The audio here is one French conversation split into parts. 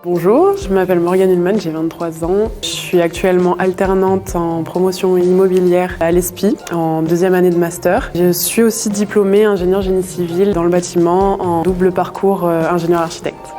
Bonjour, je m'appelle Morgane Ullmann, j'ai 23 ans. Je suis actuellement alternante en promotion immobilière à l'ESPI en deuxième année de master. Je suis aussi diplômée ingénieur génie civil dans le bâtiment en double parcours ingénieur architecte.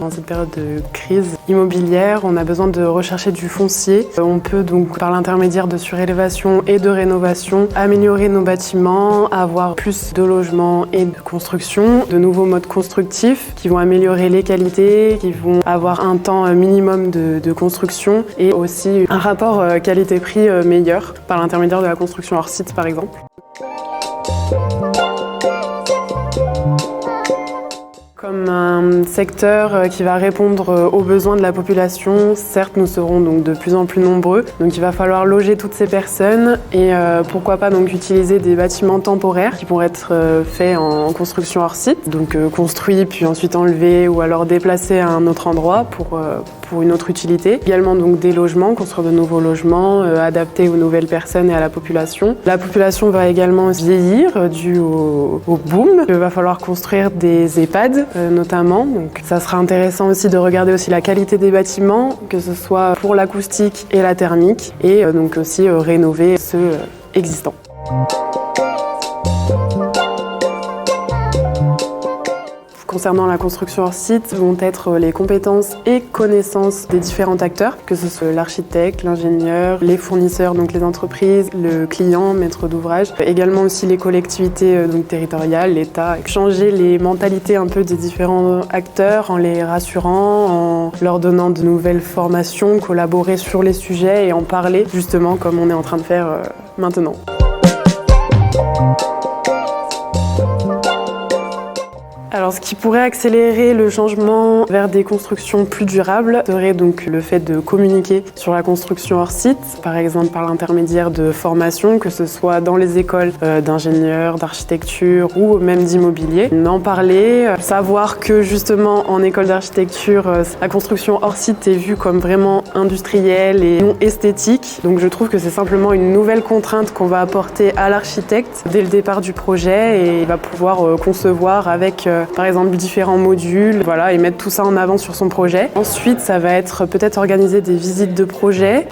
Dans cette période de crise immobilière, on a besoin de rechercher du foncier. On peut donc, par l'intermédiaire de surélévation et de rénovation, améliorer nos bâtiments, avoir plus de logements et de construction, de nouveaux modes constructifs qui vont améliorer les qualités, qui vont avoir un temps minimum de construction et aussi un rapport qualité-prix meilleur par l'intermédiaire de la construction hors site par exemple. Comme un secteur qui va répondre aux besoins de la population, certes nous serons donc de plus en plus nombreux, donc il va falloir loger toutes ces personnes et pourquoi pas donc utiliser des bâtiments temporaires qui pourraient être faits en construction hors site, donc construits puis ensuite enlevés ou alors déplacés à un autre endroit pour une autre utilité. Également donc des logements, construire de nouveaux logements adaptés aux nouvelles personnes et à la population. La population va également vieillir dû au boom. Il va falloir construire des EHPAD notamment. Donc ça sera intéressant aussi de regarder aussi la qualité des bâtiments, que ce soit pour l'acoustique et la thermique, et donc aussi rénover ceux existants. Concernant la construction hors site, vont être les compétences et connaissances des différents acteurs, que ce soit l'architecte, l'ingénieur, les fournisseurs, donc les entreprises, le client, maître d'ouvrage, également aussi les collectivités donc territoriales, l'État. Changer les mentalités un peu des différents acteurs en les rassurant, en leur donnant de nouvelles formations, collaborer sur les sujets et en parler justement comme on est en train de faire maintenant. Alors, ce qui pourrait accélérer le changement vers des constructions plus durables serait donc le fait de communiquer sur la construction hors site, par exemple par l'intermédiaire de formations, que ce soit dans les écoles d'ingénieurs, d'architecture ou même d'immobilier. En parler, savoir que justement en école d'architecture, la construction hors site est vue comme vraiment industrielle et non esthétique. Donc je trouve que c'est simplement une nouvelle contrainte qu'on va apporter à l'architecte dès le départ du projet et il va pouvoir concevoir avec par exemple différents modules, voilà, et mettre tout ça en avant sur son projet. Ensuite, ça va être peut-être organiser des visites de projets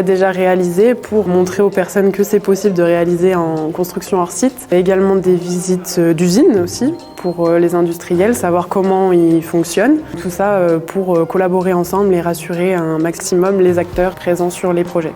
déjà réalisés pour montrer aux personnes que c'est possible de réaliser en construction hors site. Et également des visites d'usines aussi pour les industriels, savoir comment ils fonctionnent. Tout ça pour collaborer ensemble et rassurer un maximum les acteurs présents sur les projets.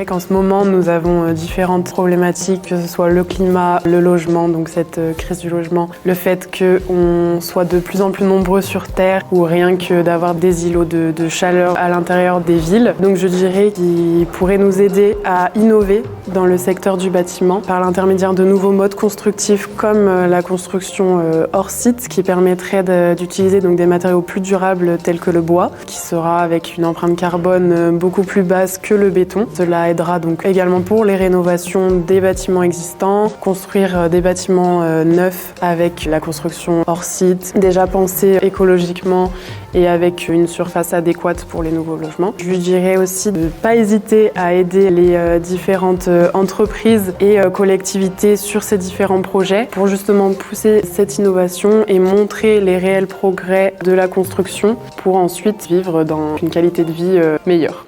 Qu'en ce moment, nous avons différentes problématiques, que ce soit le climat, le logement, donc cette crise du logement, le fait qu'on soit de plus en plus nombreux sur Terre ou rien que d'avoir des îlots de chaleur à l'intérieur des villes. Donc je dirais qu'il pourrait nous aider à innover dans le secteur du bâtiment par l'intermédiaire de nouveaux modes constructifs comme la construction hors site qui permettrait d'utiliser donc des matériaux plus durables tels que le bois, qui sera avec une empreinte carbone beaucoup plus basse que le béton. Cela aidera donc également pour les rénovations des bâtiments existants, construire des bâtiments neufs avec la construction hors site, déjà pensé écologiquement et avec une surface adéquate pour les nouveaux logements. Je lui dirais aussi de ne pas hésiter à aider les différentes entreprises et collectivités sur ces différents projets pour justement pousser cette innovation et montrer les réels progrès de la construction pour ensuite vivre dans une qualité de vie meilleure.